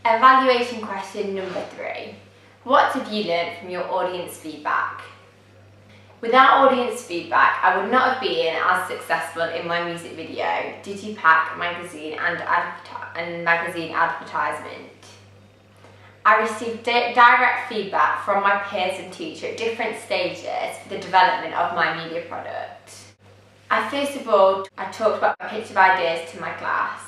Evaluation question number 3. What have you learned from your audience feedback? Without audience feedback, I would not have been as successful in my music video, Digipack magazine and magazine advertisement. I received direct feedback from my peers and teacher at different stages for the development of my media product. First of all, I talked about my pitch of ideas to my class.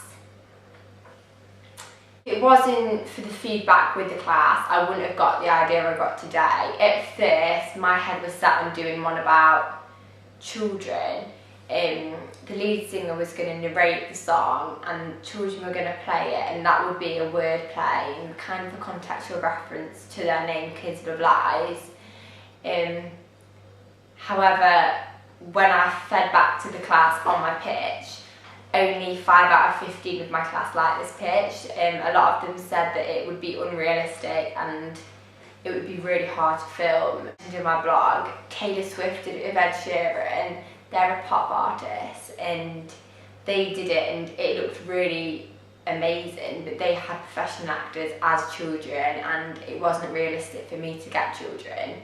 If it wasn't for the feedback with the class, I wouldn't have got the idea I got today. At first, my head was set on doing one about children. The lead singer was going to narrate the song and children were going to play it, and that would be a word play and kind of a contextual reference to their name, Kids Love Lies. However, when I fed back to the class on my pitch, only 5 out of 15 of my class liked this pitch. A lot of them said that it would be unrealistic and it would be really hard to film. In my blog, Taylor Swift and Ed Sheeran, they're a pop artist and they did it and it looked really amazing, but they had professional actors as children and it wasn't realistic for me to get children.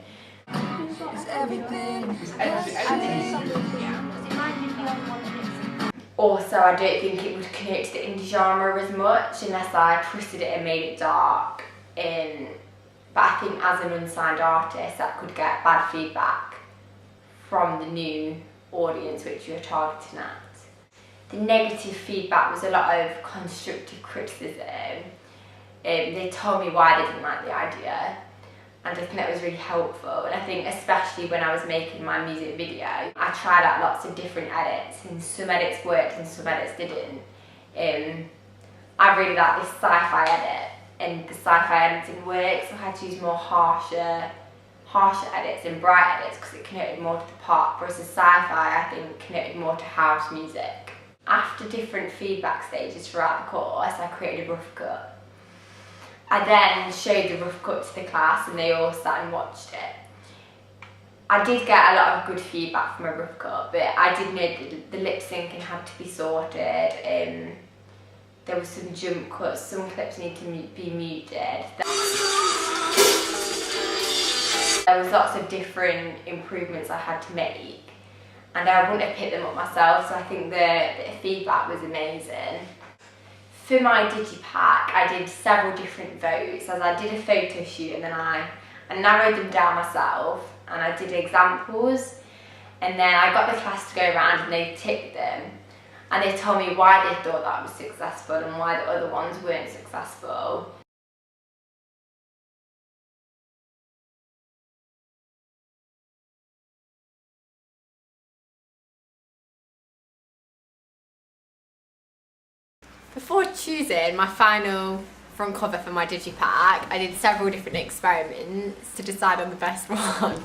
Also, I don't think it would connect to the indie genre as much unless I twisted it and made it dark. But I think as an unsigned artist, that could get bad feedback from the new audience which you're targeting at. The negative feedback was a lot of constructive criticism. They told me why they didn't like the idea, and I think that was really helpful. And I think especially when I was making my music video, I tried out lots of different edits and some edits worked and some edits didn't. I really like this sci-fi edit and the sci-fi editing works, so I had to use more harsher edits and bright edits because it connected more to the pop, whereas the sci-fi I think connected more to house music. After different feedback stages throughout the course, I created a rough cut. I then showed the rough cut to the class and they all sat and watched it. I did get a lot of good feedback from a rough cut, but I did know that the lip syncing had to be sorted. There were some jump cuts, some clips need to be muted. There was lots of different improvements I had to make and I wouldn't have picked them up myself, so I think the feedback was amazing. For my Digipack, I did several different votes, as I did a photo shoot and then I narrowed them down myself and I did examples, and then I got the class to go around and they ticked them and they told me why they thought that was successful and why the other ones weren't successful. Before choosing my final front cover for my Digipack, I did several different experiments to decide on the best one.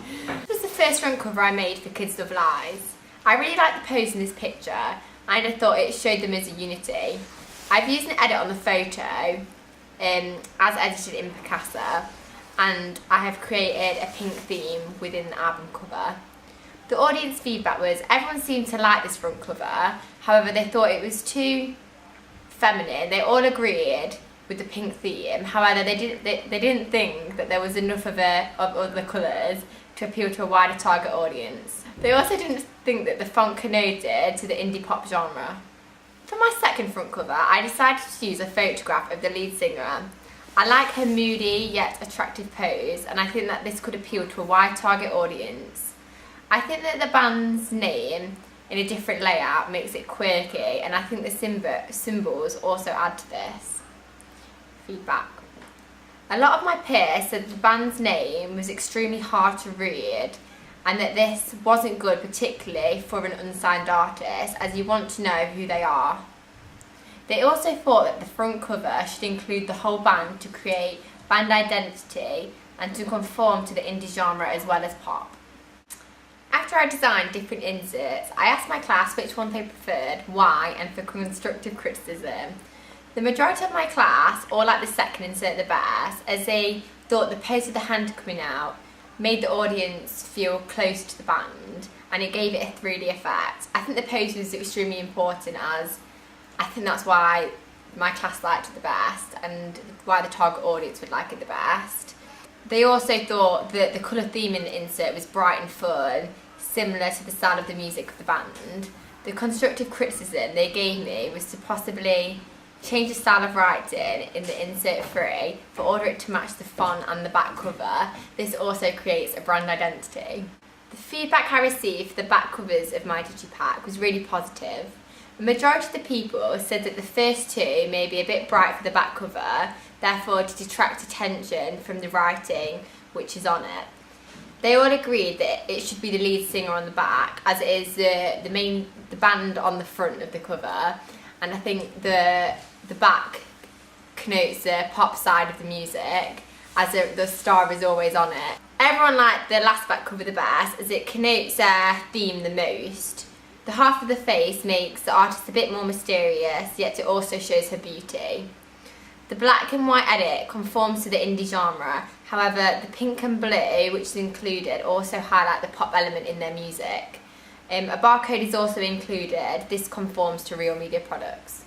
This was the first front cover I made for Kids Love Lies. I really liked the pose in this picture and I thought it showed them as a unity. I've used an edit on the photo as edited in Picasa, and I have created a pink theme within the album cover. The audience feedback was everyone seemed to like this front cover, however they thought it was too feminine. They all agreed with the pink theme, however they didn't think that there was enough of other colours to appeal to a wider target audience. They also didn't think that the font connoted to the indie pop genre. For my second front cover, I decided to use a photograph of the lead singer. I like her moody yet attractive pose, and I think that this could appeal to a wide target audience. I think that the band's name in a different layout makes it quirky, and I think the symbols also add to this. Feedback. A lot of my peers said the band's name was extremely hard to read and that this wasn't good, particularly for an unsigned artist, as you want to know who they are. They also thought that the front cover should include the whole band to create band identity and to conform to the indie genre as well as pop. After I designed different inserts, I asked my class which one they preferred, why, and for constructive criticism. The majority of my class all liked the second insert the best, as they thought the pose of the hand coming out made the audience feel close to the band and it gave it a 3D effect. I think the pose was extremely important, as I think that's why my class liked it the best and why the target audience would like it the best. They also thought that the colour theme in the insert was bright and fun, similar to the style of the music of the band. The constructive criticism they gave me was to possibly change the style of writing in the insert 3 for order it to match the font and the back cover. This also creates a brand identity. The feedback I received for the back covers of my digipack was really positive. The majority of the people said that the first two may be a bit bright for the back cover, therefore to detract attention from the writing which is on it. They all agreed that it should be the lead singer on the back, as it is the band on the front of the cover, and I think the back connotes the pop side of the music, as the star is always on it. Everyone liked the last back cover the best, as it connotes their theme the most. The half of the face makes the artist a bit more mysterious, yet it also shows her beauty. The black and white edit conforms to the indie genre, however the pink and blue, which is included, also highlight the pop element in their music. A barcode is also included. This conforms to Real Media products.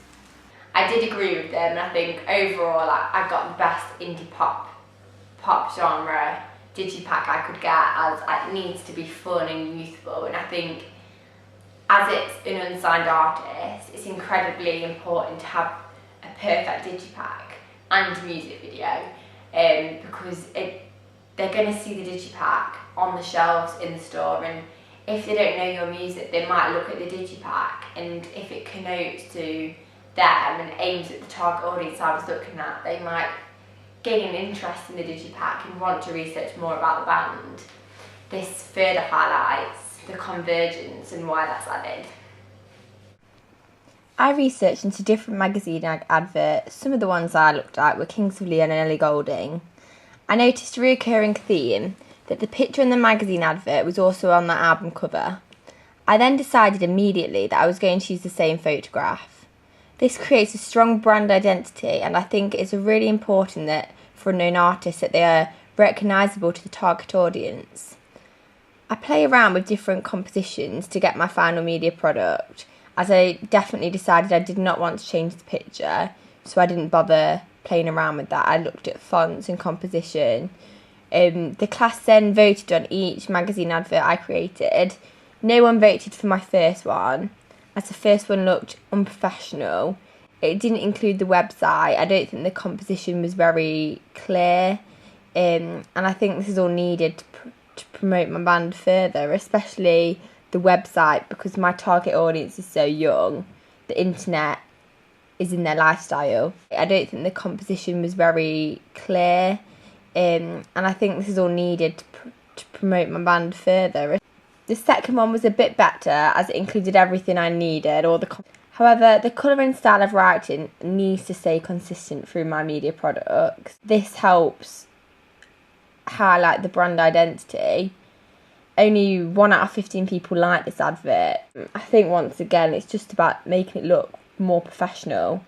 I did agree with them, and I think overall I got the best indie pop genre digipack I could get, as it needs to be fun and youthful, and I think as it's an unsigned artist, it's incredibly important to have a perfect digipack and music video, because they're going to see the digipack on the shelves in the store, and if they don't know your music, they might look at the digipack, and if it connotes to them and aims at the target audience I was looking at, they might gain an interest in the digipack and want to research more about the band. This further highlights the convergence and why that's added. I researched into different magazine adverts. Some of the ones I looked at were Kings of Leon and Ellie Goulding. I noticed a recurring theme that the picture in the magazine advert was also on the album cover. I then decided immediately that I was going to use the same photograph. This creates a strong brand identity, and I think it's really important that for unknown artists that they are recognisable to the target audience. I play around with different compositions to get my final media product, as I definitely decided I did not want to change the picture, so I didn't bother playing around with that. I looked at fonts and composition. The class then voted on each magazine advert I created. No one voted for my first one, as the first one looked unprofessional. It didn't include the website. I don't think the composition was very clear, and I think this is all needed to promote my band further, especially the website, because my target audience is so young. The internet is in their lifestyle. I don't think the composition was very clear, and I think this is all needed to promote my band further. The second one was a bit better, as it included everything I needed. However, the colour and style of writing needs to stay consistent through my media products. This helps highlight the brand identity. Only 1 out of 15 people like this advert. I think once again it's just about making it look more professional.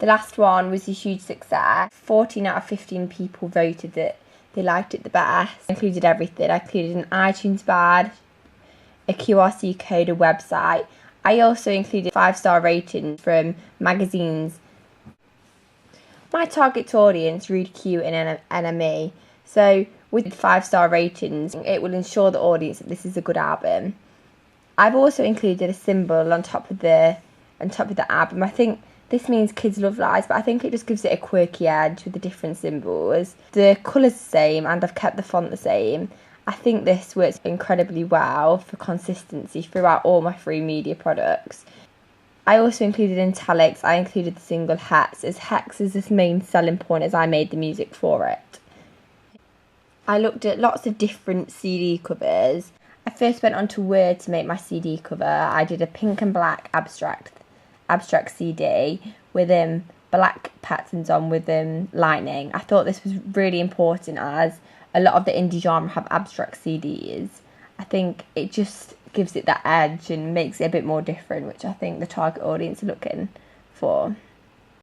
The last one was a huge success. 14 out of 15 people voted that they liked it the best. I included everything. I included an iTunes badge, a QRC code, a website. I also included 5-star ratings from magazines. My target audience read Q and NME, so with 5-star ratings, it will ensure the audience that this is a good album. I've also included a symbol on top of the album. I think this means Kids Love Lies, but I think it just gives it a quirky edge with the different symbols. The colour's the same, and I've kept the font the same. I think this works incredibly well for consistency throughout all my free media products. I also included italics. I included the single Hex, as Hex is the main selling point as I made the music for it. I looked at lots of different CD covers. I first went onto Word to make my CD cover. I did a pink and black abstract CD with black patterns on with lightning. I thought this was really important, as a lot of the indie genre have abstract CDs. I think it just gives it that edge and makes it a bit more different, which I think the target audience are looking for.